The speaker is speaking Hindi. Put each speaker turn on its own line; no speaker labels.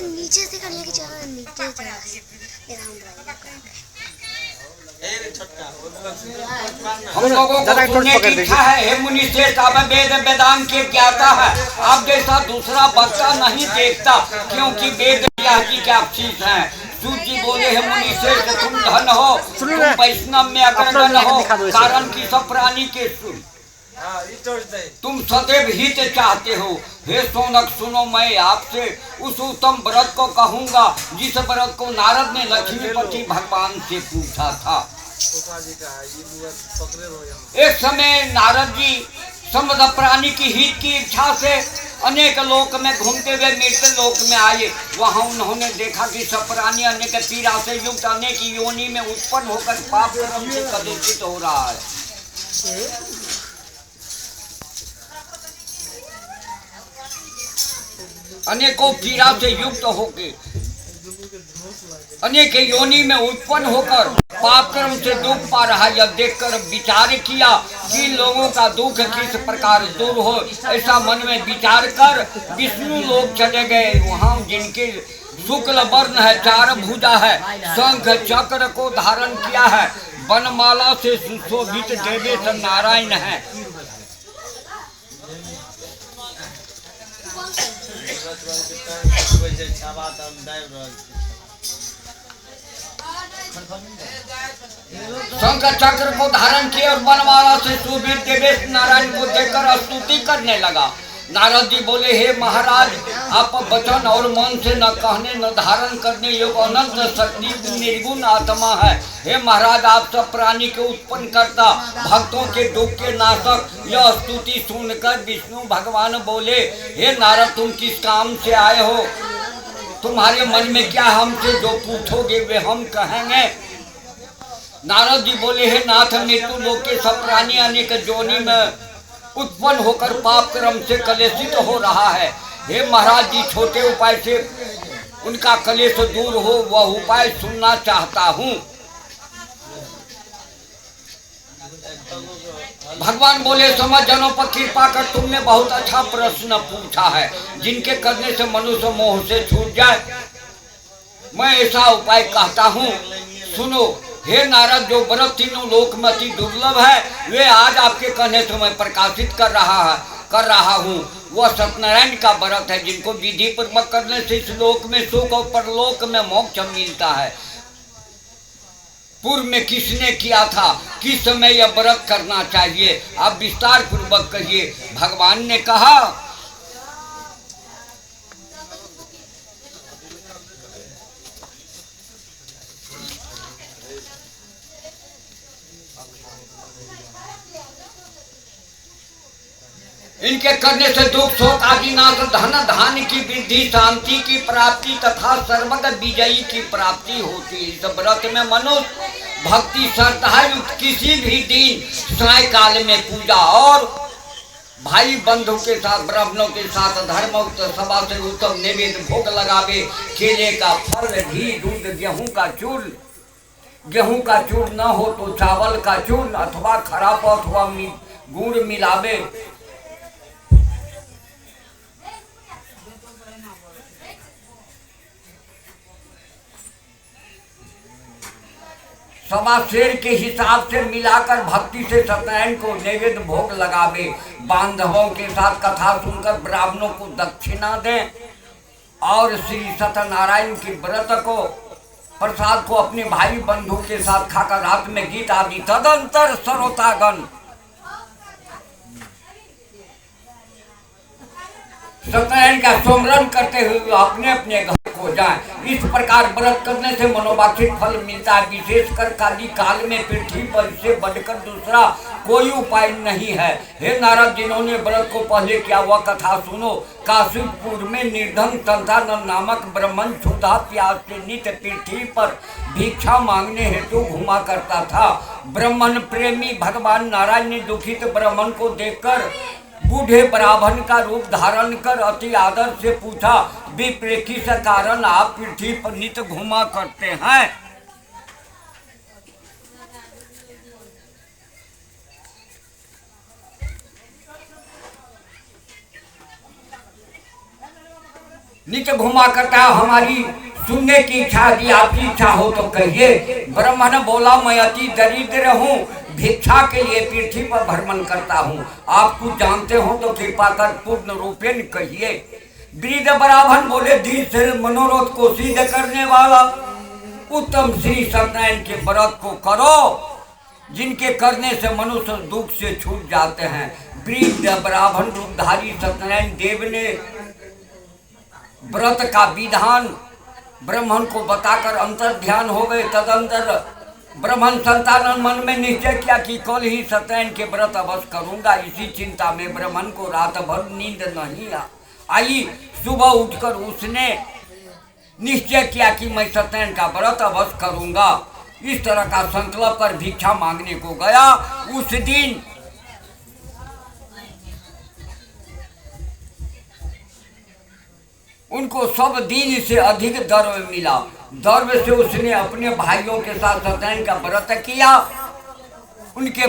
नीचे से कर लेके चला नीचे चला
हम लोगों को सुनने की इच्छा है। हे मुनि श्रेष्ठ, अब वेद वेदांत के ज्ञाता है, आप जैसा दूसरा वक्ता नहीं देखता, क्योंकि वेद की क्या शीश है। सूत जी बोले, हे मुनि श्रेष्ठ, तुम धन हो, तुम वैष्णव में अग्रगण्य हो, कारण की सब प्राणी के सुन, तुम सदैव हित चाहते हो। हे सोनक सुनो, मैं आपसे उस उत्तम व्रत को कहूँगा जिस व्रत को नारद ने लक्ष्मीपति भगवान से पूछा था। एक समय नारद जी समस्त प्राणी की हित की इच्छा से अनेक लोक में घूमते हुए मृत लोक में आए। वहाँ उन्होंने देखा कि सब प्राणी अनेक पीड़ा से युक्त अनेक योनि में उत्पन्न होकर पाप कर्म से कलुषित हो रहा है। अनेकों पीड़ा से युक्त होके अनेक योनि में उत्पन्न होकर पाप कर्म से दुख पा रहा। यह देखकर विचार किया कि लोगों का दुख किस प्रकार दूर हो। ऐसा मन में विचार कर विष्णु लोग चले गए। वहाँ जिनके शुक्ल वर्ण है, चार भुजा है, शंख चक्र को धारण किया है, वनमाला से सुशोभित देवेश नारायण है। शंख चक्र को धारण किए और वनमाला से सुशोभित देवेश नारायण को देखकर स्तुति करने लगा। नारद जी बोले, हे महाराज, आप वचन और मन से न कहने न धारण करने योग्य अनंत शक्ति निर्गुण आत्मा है। हे महाराज, आप सब प्राणी के उत्पन्न करता, भक्तों के दुख के नाशक। यह स्तुति सुनकर विष्णु भगवान बोले, हे नारद, तुम किस काम से आए हो? तुम्हारे मन में क्या? हमसे जो पूछोगे वे हम कहेंगे। नारद जी बोले, हे नाथ, मृत्यु लोक के सब प्राणी अनेक जोनि में उत्पन्न होकर पाप कर्म से कलेशित हो रहा है। हे महाराज जी, छोटे उपाय से उनका कलेश दूर हो, वह उपाय सुनना चाहता हूँ। भगवान बोले, समझ जनों पर कृपा कर तुमने बहुत अच्छा प्रश्न पूछा है, जिनके करने से मनुष्य मोह से छूट जाए। मैं ऐसा उपाय कहता हूँ, सुनो। हे नारद, जो व्रत तीनों लोक में अति दुर्लभ है, वे आज आपके कहने से मैं प्रकाशित कर रहा हूँ। वह सत्यनारायण का व्रत है, जिनको विधि पूर्वक करने से इस लोक में सुख और परलोक में मोक्ष मिलता है। पूर्व में किसने किया था, किस समय यह व्रत करना चाहिए, आप विस्तार पूर्वक कहिए। भगवान ने कहा, इनके करने से दुख शोक आदि नाश, धन धान्य की वृद्धि, शांति की प्राप्ति तथा सर्वदा विजयी की प्राप्ति होती है। इस व्रत में मनुष्य भक्ति श्रद्धा युक्त किसी भी दिन सायकाल में पूजा और भाई बंधु के साथ, ब्राह्मणों के साथ धर्मयुक्त सभा से उत्तम नैवेद्य भोग लगावे। केले का फल, घी, दूध, गेहूं का चूर्ण न हो तो चावल का चूर्ण अथवा खराब अथवा गुड़ मिलावे। सवा शेर के हिसाब से मिलाकर भक्ति से सत्यनारायण को नैवेद्य भोग लगावे। बांधवों के साथ कथा सुनकर ब्राह्मणों को दक्षिणा दें और श्री सत्यनारायण के व्रत को प्रसाद को अपने भाई बंधु के साथ खाकर रात में गीत आदि तदंतर श्रोतागण सत्यनारायण का सुमरन करते हुए अपने अपने घर को जाएं। इस प्रकार व्रत करने से मनोवांछित फल मिलता है। विशेषकर काली काल में पृथ्वी पर इससे बढ़कर दूसरा कोई उपाय नहीं है। हे नारद, जिन्होंने व्रत को पहले किया वह कथा सुनो। काशीपुर में निर्धन संतानंद नामक ब्राह्मण क्षुधा प्यास से नित्य पृथ्वी पर भिक्षा मांगने हेतु घुमा करता था। ब्राह्मण प्रेमी भगवान नारायण ने दुखित ब्राह्मण को देखकर बूढ़े ब्राह्मण का रूप धारण कर अति आदर से पूछा, विप्र किस कारण आप पृथ्वी पर नित्य घुमा करते हैं? नीचे घुमा करता है। हमारी सुनने की इच्छा, यदि आपकी इच्छा हो तो कहिए। ब्राह्मण बोला, मैं अति दरिद्र हूँ, भिक्षा के लिए पृथ्वी पर भ्रमण करता हूँ, आप कुछ जानते हो तो कृपा कर पूर्ण रूपेण कहिए। वृद्ध ब्राह्मण बोले, दीन से मनोरथ को सिद्ध करने वाला उत्तम श्री सत्यनारायण के व्रत को करो, जिनके करने से मनुष्य दुख से छूट जाते हैं। वृद्ध ब्राह्मण रूपधारी सत्यनारायण देव ने व्रत का विधान ब्राह्मण को बताकर अंतर ध्यान हो गए। तदंतर ब्राह्मण संतान मन में निश्चय किया कि कल ही सत्यनारायण के व्रत अवश्य करूंगा। इसी चिंता में ब्राह्मण को रात भर नींद नहीं आई। सुबह उठकर उसने निश्चय किया कि मैं सत्यनारायण का व्रत अवश्य करूंगा। इस तरह का संकल्प कर भिक्षा मांगने को गया। उस दिन उनको सब दिन से अधिक द्रव्य मिला। द्रव्य से उसने अपने भाइयों के साथ सत्यनारायण का व्रत किया। उनके